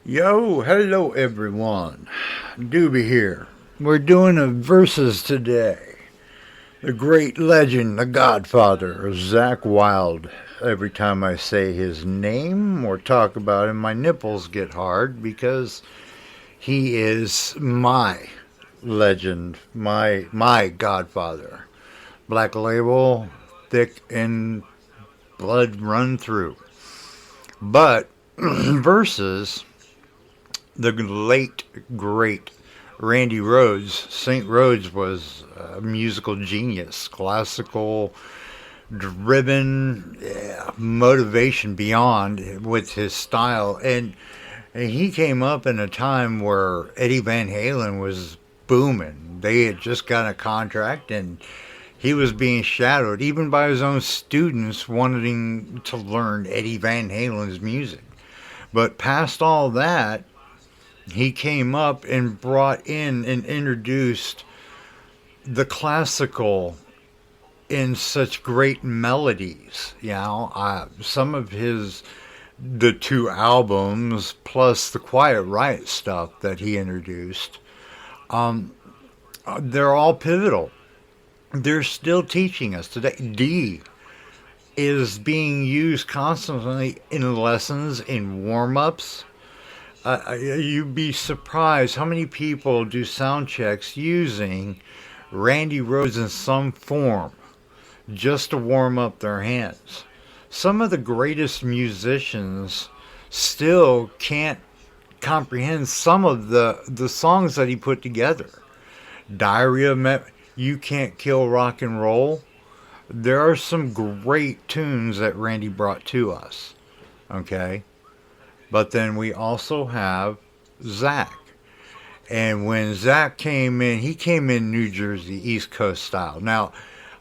Yo, hello everyone. Doobie here. We're doing a verses today. The great legend, the godfather, Zakk Wylde. Every time I say his name or talk about him, my nipples get hard because he is my legend, my godfather. Black label, thick and blood run through. But verses, the late great Randy Rhoads. St. Rhodes was a musical genius, classical driven, yeah, motivation beyond with his style. And he came up in a time where Eddie Van Halen was booming. They had just got a contract and he was being shadowed even by his own students wanting to learn Eddie Van Halen's music. But past all that, he came up and brought in and introduced the classical in such great melodies. Some of the two albums plus the Quiet Riot stuff that he introduced, um, they're all pivotal. They're still teaching us today. D is being used constantly in lessons, in warm ups. You'd be surprised how many people do sound checks using Randy Rhoads in some form just to warm up their hands. Some of the greatest musicians still can't comprehend some of the songs that he put together. You Can't Kill Rock and Roll. There are some great tunes that Randy brought to us. Okay? But then we also have Zakk. And when Zakk came in, he came in New Jersey, East Coast style. Now,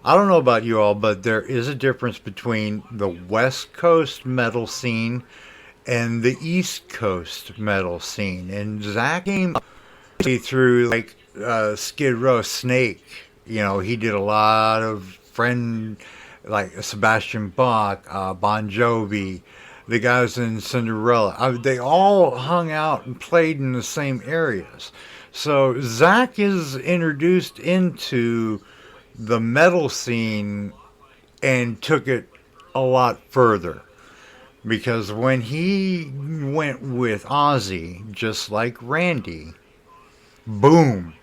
I don't know about you all, but there is a difference between the West Coast metal scene and the East Coast metal scene. And Zakk came through like Skid Row, Snake. You know, he did a lot of like Sebastian Bach, Bon Jovi, the guys in Cinderella. They all hung out and played in the same areas. So Zakk is introduced into the metal scene and took it a lot further. Because when he went with Ozzy, just like Randy, boom,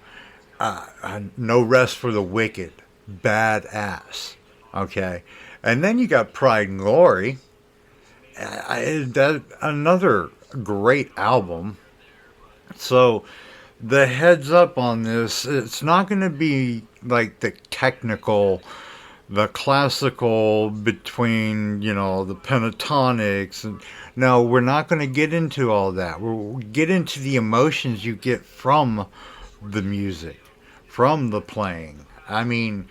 no rest for the wicked, badass. Okay, and then you got Pride and Glory, that another great album. So the heads up on this, it's not going to be like the technical, the classical between, the pentatonics. And no, we're not going to get into all that. We'll get into the emotions you get from the music, from the playing. I mean,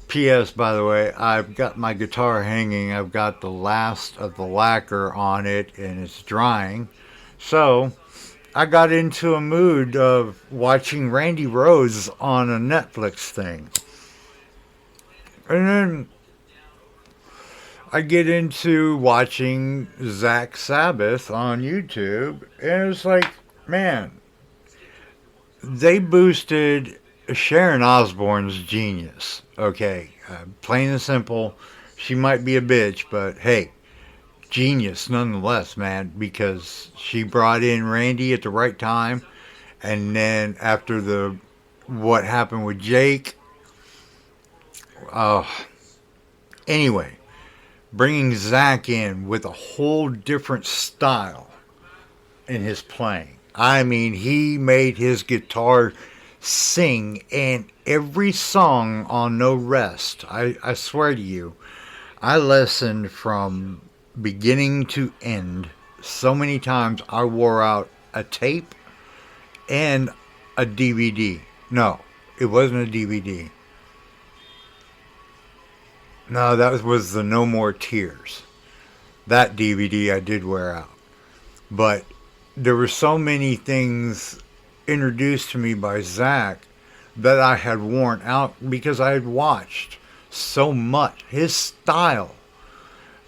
P.S. by the way, I've got my guitar hanging. I've got the last of the lacquer on it and it's drying. So I got into a mood of watching Randy Rhoads on a Netflix thing. And then I get into watching Zakk Sabbath on YouTube. And it's like, man, they boosted Sharon Osbourne's genius. Okay, plain and simple. She might be a bitch, but hey, genius nonetheless, man, because she brought in Randy at the right time. And then after what happened with Jake, uh, anyway, bringing Zakk in with a whole different style in his playing. I mean, he made his guitar sing in every song on No Rest. I swear to you, I listened from beginning to end so many times I wore out a tape and a DVD. No, it wasn't a DVD. No, that was the No More Tears. That DVD I did wear out. But there were so many things introduced to me by Zakk that I had worn out because I had watched so much. His style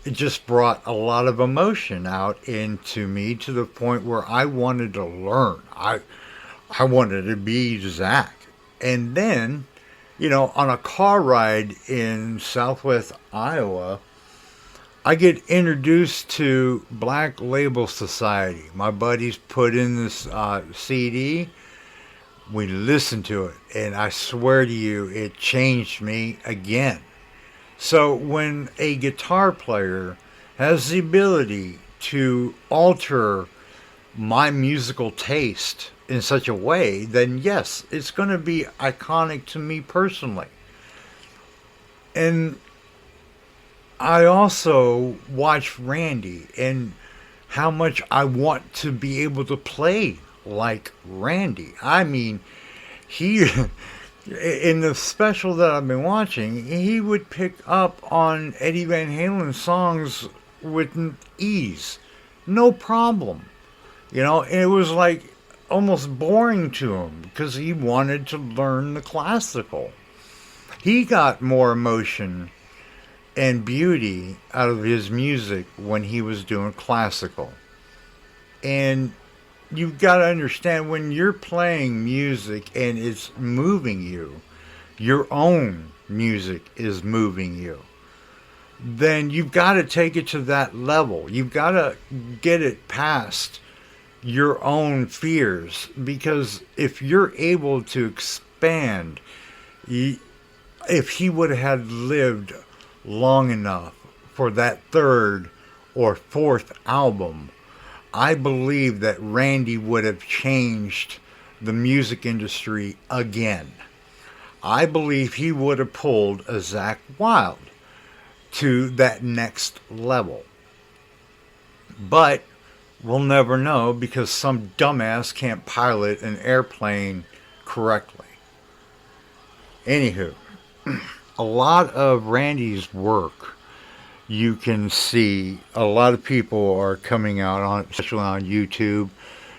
it just brought a lot of emotion out into me to the point where I wanted to learn. I wanted to be Zakk. And then, on a car ride in southwest Iowa, I get introduced to Black Label Society. My buddies put in this CD. We listened to it, and I swear to you, it changed me again. So when a guitar player has the ability to alter my musical taste in such a way, then yes, it's going to be iconic to me personally. And I also watch Randy and how much I want to be able to play like Randy. I mean, he in the special that I've been watching, he would pick up on Eddie Van Halen songs with ease, no problem. And it was like almost boring to him because he wanted to learn the classical. He got more emotion and beauty out of his music when he was doing classical. And you've got to understand, when you're playing music and it's moving you, your own music is moving you, then you've got to take it to that level. You've got to get it past your own fears, because if you're able to expand, if he would have lived long enough for that third or fourth album, I believe that Randy would have changed the music industry again. I believe he would have pulled a Zakk Wylde to that next level. But we'll never know, because some dumbass can't pilot an airplane correctly. Anywho, a lot of Randy's work, you can see a lot of people are coming out on, especially on YouTube.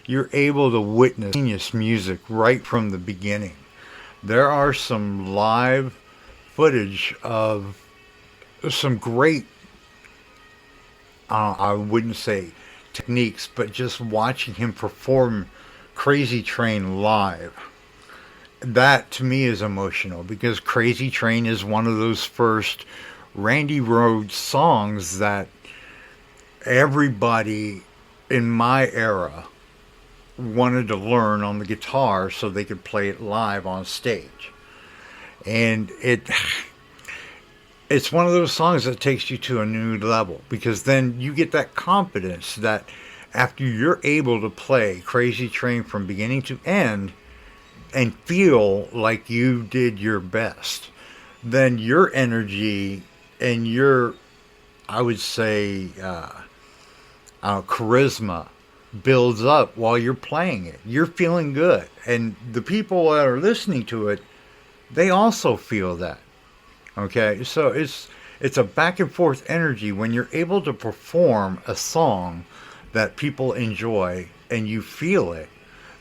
You're able to witness genius music right from the beginning. There are some live footage of some great, I wouldn't say techniques, but just watching him perform Crazy Train live. That to me is emotional, because Crazy Train is one of those first Randy Rhoads songs that everybody in my era wanted to learn on the guitar so they could play it live on stage. And it's one of those songs that takes you to a new level, because then you get that confidence that after you're able to play Crazy Train from beginning to end and feel like you did your best, then your energy and your, I would say, charisma builds up while you're playing it. You're feeling good. And the people that are listening to it, they also feel that. Okay? So it's a back and forth energy when you're able to perform a song that people enjoy and you feel it.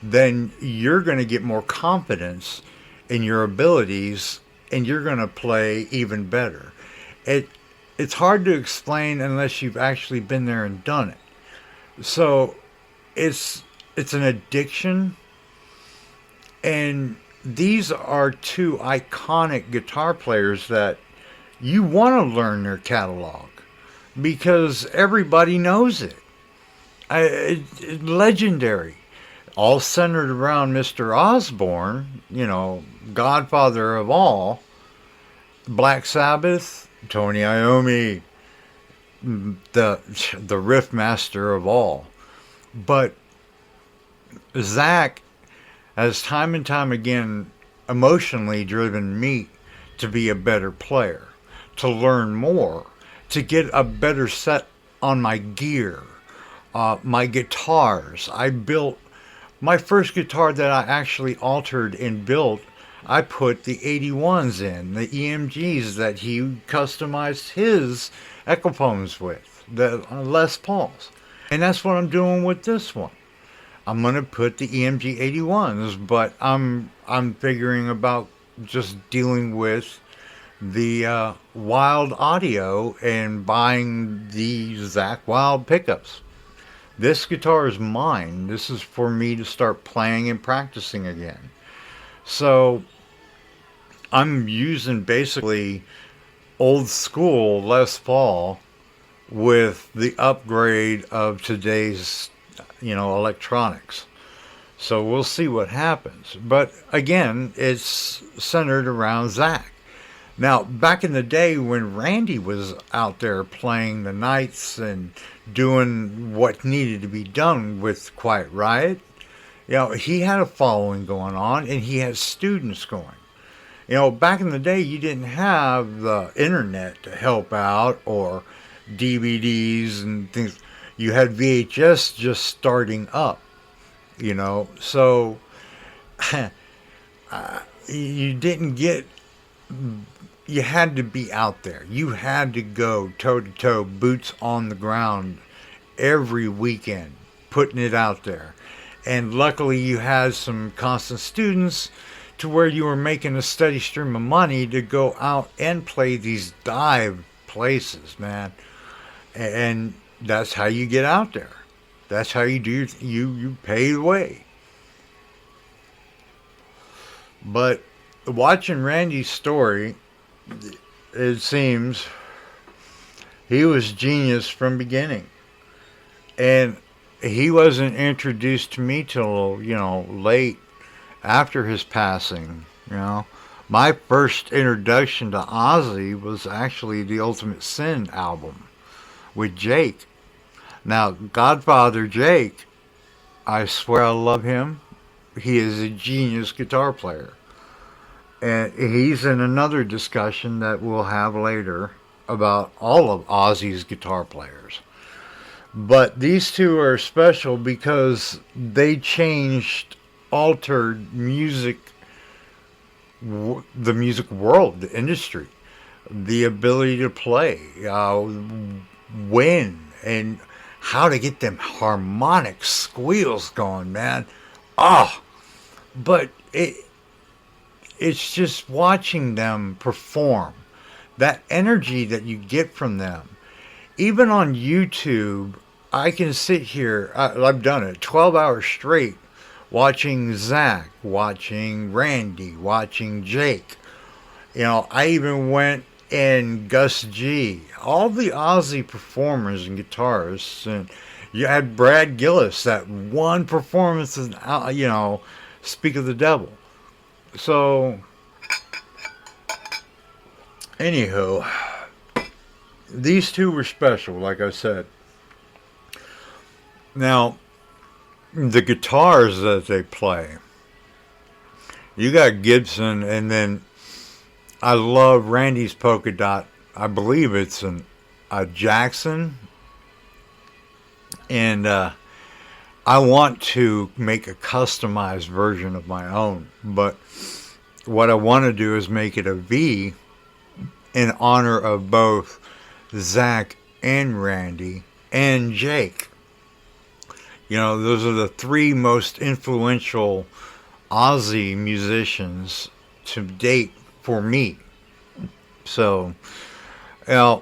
Then you're going to get more confidence in your abilities, and you're going to play even better. It's hard to explain unless you've actually been there and done it. So it's an addiction, and these are two iconic guitar players that you want to learn their catalog, because everybody knows it. It's legendary. All centered around Mr. Osborne, godfather of all. Black Sabbath, Tony Iommi, the riff master of all. But Zakk has time and time again emotionally driven me to be a better player, to learn more, to get a better set on my gear, my guitars. I built my first guitar that I actually altered and built. I put the 81s in, the EMGs that he customized his Echopomes with, the Les Pauls. And that's what I'm doing with this one. I'm going to put the EMG 81s, but I'm figuring about just dealing with the Wild Audio and buying the Zakk Wild pickups. This guitar is mine. This is for me to start playing and practicing again. So I'm using basically old school Les Paul with the upgrade of today's, electronics. So we'll see what happens. But again, it's centered around Zakk. Now, back in the day when Randy was out there playing the nights and doing what needed to be done with Quiet Riot, he had a following going on and he had students going. Back in the day, you didn't have the internet to help out or DVDs and things. You had VHS just starting up, so you didn't get, you had to be out there. You had to go toe to toe, boots on the ground every weekend, putting it out there. And luckily, you had some constant students to where you were making a steady stream of money to go out and play these dive places, man. And that's how you get out there. That's how you do you pay the way. But watching Randy's story, it seems he was genius from beginning. And he wasn't introduced to me till, late after his passing. My first introduction to Ozzy was actually the Ultimate Sin album with Jake. Now, Godfather Jake, I swear I love him. He is a genius guitar player. And he's in another discussion that we'll have later about all of Ozzy's guitar players. But these two are special because they altered music, the music world, the industry, the ability to play, when, and how to get them harmonic squeals going, man. But it's just watching them perform, that energy that you get from them. Even on YouTube, I can sit here, I've done it, 12 hours straight, watching Zakk, watching Randy, watching Jake. I even went and Gus G, all the Ozzy performers and guitarists, and you had Brad Gillis, that one performance, Speak of the Devil. So, anywho, these two were special, like I said. Now, the guitars that they play, you got Gibson, and then I love Randy's polka dot. I believe it's a Jackson, and I want to make a customized version of my own, but what I want to do is make it a V in honor of both Zakk and Randy and Jake. Those are the three most influential Ozzy musicians to date for me. So, I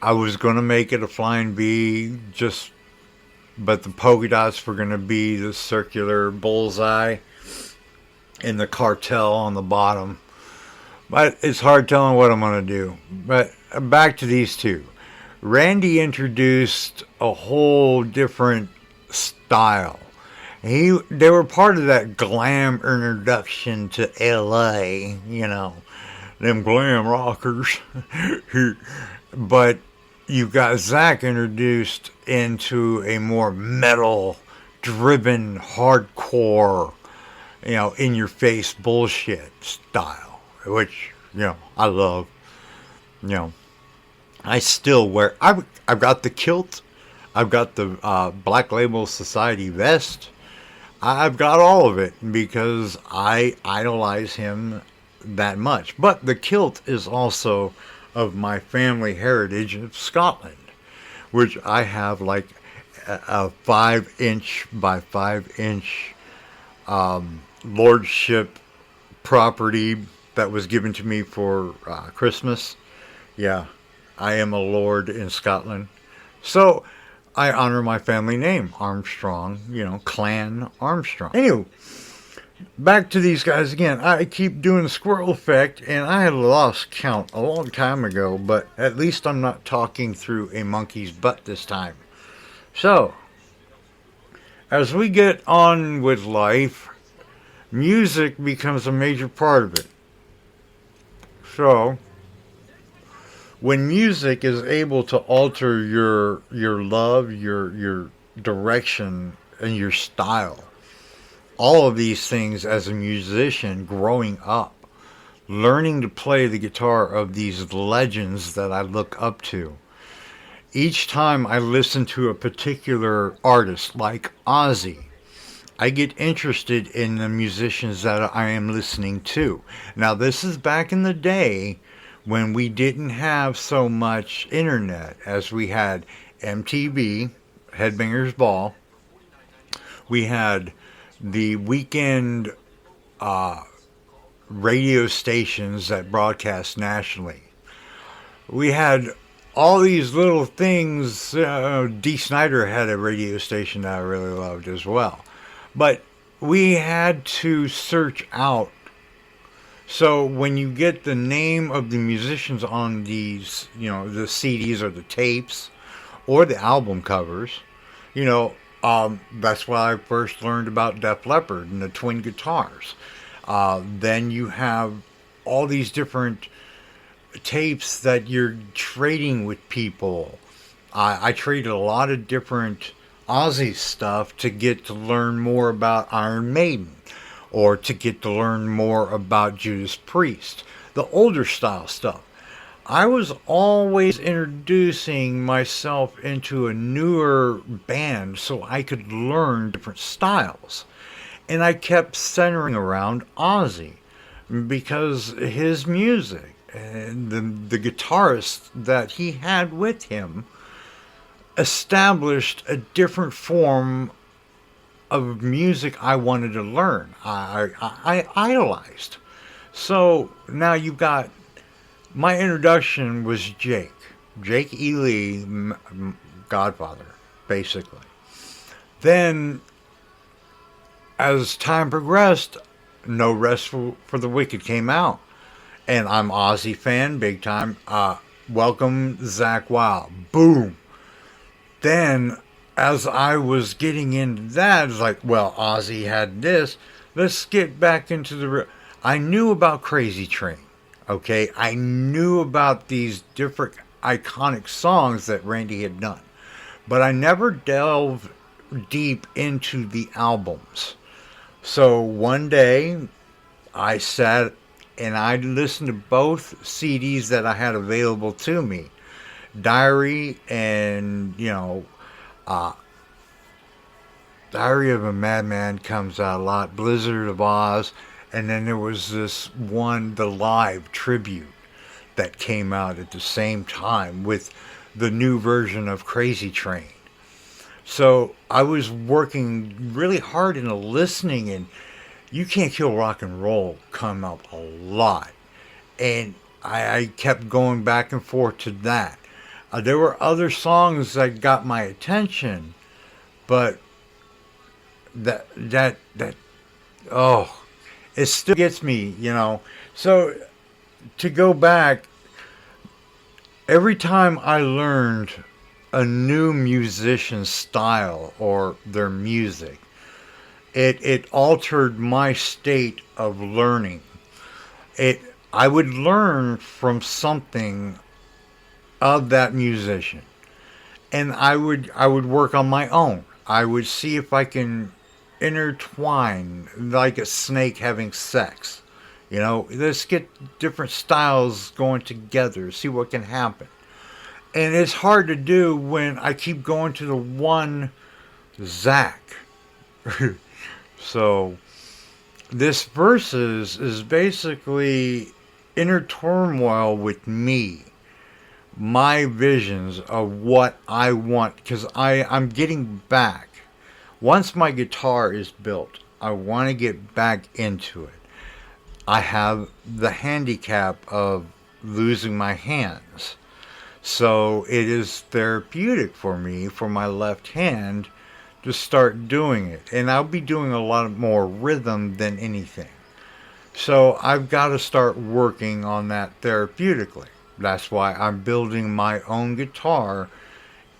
was going to make it a flying V, but the polka dots were going to be the circular bullseye and the cartel on the bottom. But it's hard telling what I'm going to do. But back to these two. Randy introduced a whole different style. They were part of that glam introduction to LA, them glam rockers. But you got Zakk introduced into a more metal driven, hardcore, in your face bullshit style, which, I love. I still wear, I've got the kilt, I've got the Black Label Society vest, I've got all of it because I idolize him that much. But the kilt is also of my family heritage of Scotland, which I have like a 5-inch by 5-inch lordship property that was given to me for Christmas. Yeah, I am a lord in Scotland. So I honor my family name, Armstrong, Clan Armstrong. Anyway, back to these guys again. I keep doing the squirrel effect, and I had lost count a long time ago, but at least I'm not talking through a monkey's butt this time. So, as we get on with life, music becomes a major part of it. So, when music is able to alter your love, your direction, and your style, all of these things as a musician growing up, learning to play the guitar of these legends that I look up to. Each time I listen to a particular artist like Ozzy, I get interested in the musicians that I am listening to. Now, this is back in the day when we didn't have so much internet as we had MTV, Headbangers Ball. We had the weekend radio stations that broadcast nationally. We had all these little things. Dee Snider had a radio station that I really loved as well. But we had to search out. So when you get the name of the musicians on these, the CDs or the tapes or the album covers, that's why I first learned about Def Leppard and the twin guitars. Then you have all these different tapes that you're trading with people. I traded a lot of different Ozzy stuff to get to learn more about Iron Maiden, or to get to learn more about Judas Priest, the older style stuff. I was always introducing myself into a newer band so I could learn different styles. And I kept centering around Ozzy because his music and the guitarist that he had with him established a different form of music I wanted to learn. I idolized. So now you've got, my introduction was Jake E. Lee, Godfather, basically. Then, as time progressed, No Rest for the Wicked came out. And I'm Ozzy fan, big time. Welcome, Zakk Wylde. Boom. Then, as I was getting into that, it's like, well, Ozzy had this. Let's get back into the... I knew about Crazy Train, okay? I knew about these different iconic songs that Randy had done. But I never delved deep into the albums. So one day, I sat and I listened to both CDs that I had available to me. Diary and, Diary of a Madman comes out a lot. Blizzard of Oz. And then there was this one, the live tribute, that came out at the same time with the new version of Crazy Train. So I was working really hard in the listening, and You Can't Kill Rock and Roll come up a lot. And I kept going back and forth to that. There were other songs that got my attention, but it still gets me, So to go back, every time I learned a new musician's style or their music, it altered my state of learning. I would learn from something of that musician, and I would work on my own. I would see if I can intertwine, like a snake having sex. Let's get different styles going together, see what can happen. And it's hard to do when I keep going to the one Zakk. So this Versus is basically inner turmoil with me, my visions of what I want, because I'm getting back. Once my guitar is built, I want to get back into it. I have the handicap of losing my hands. So it is therapeutic for me, for my left hand, to start doing it. And I'll be doing a lot more rhythm than anything. So I've got to start working on that therapeutically. That's why I'm building my own guitar,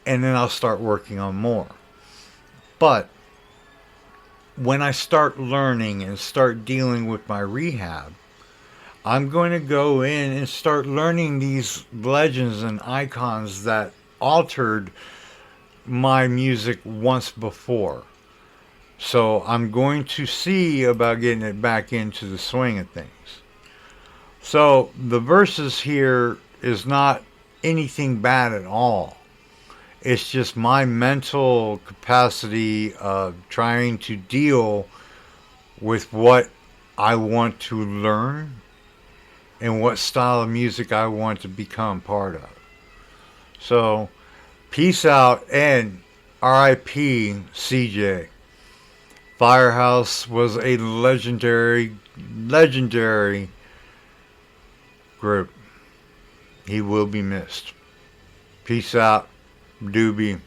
and then I'll start working on more. But when I start learning and start dealing with my rehab, I'm going to go in and start learning these legends and icons that altered my music once before. So I'm going to see about getting it back into the swing of things. So the verses here is not anything bad at all. It's just my mental capacity of trying to deal with what I want to learn and what style of music I want to become part of. So, peace out and RIP CJ. Firehouse was a legendary group. He will be missed. Peace out, Doobie.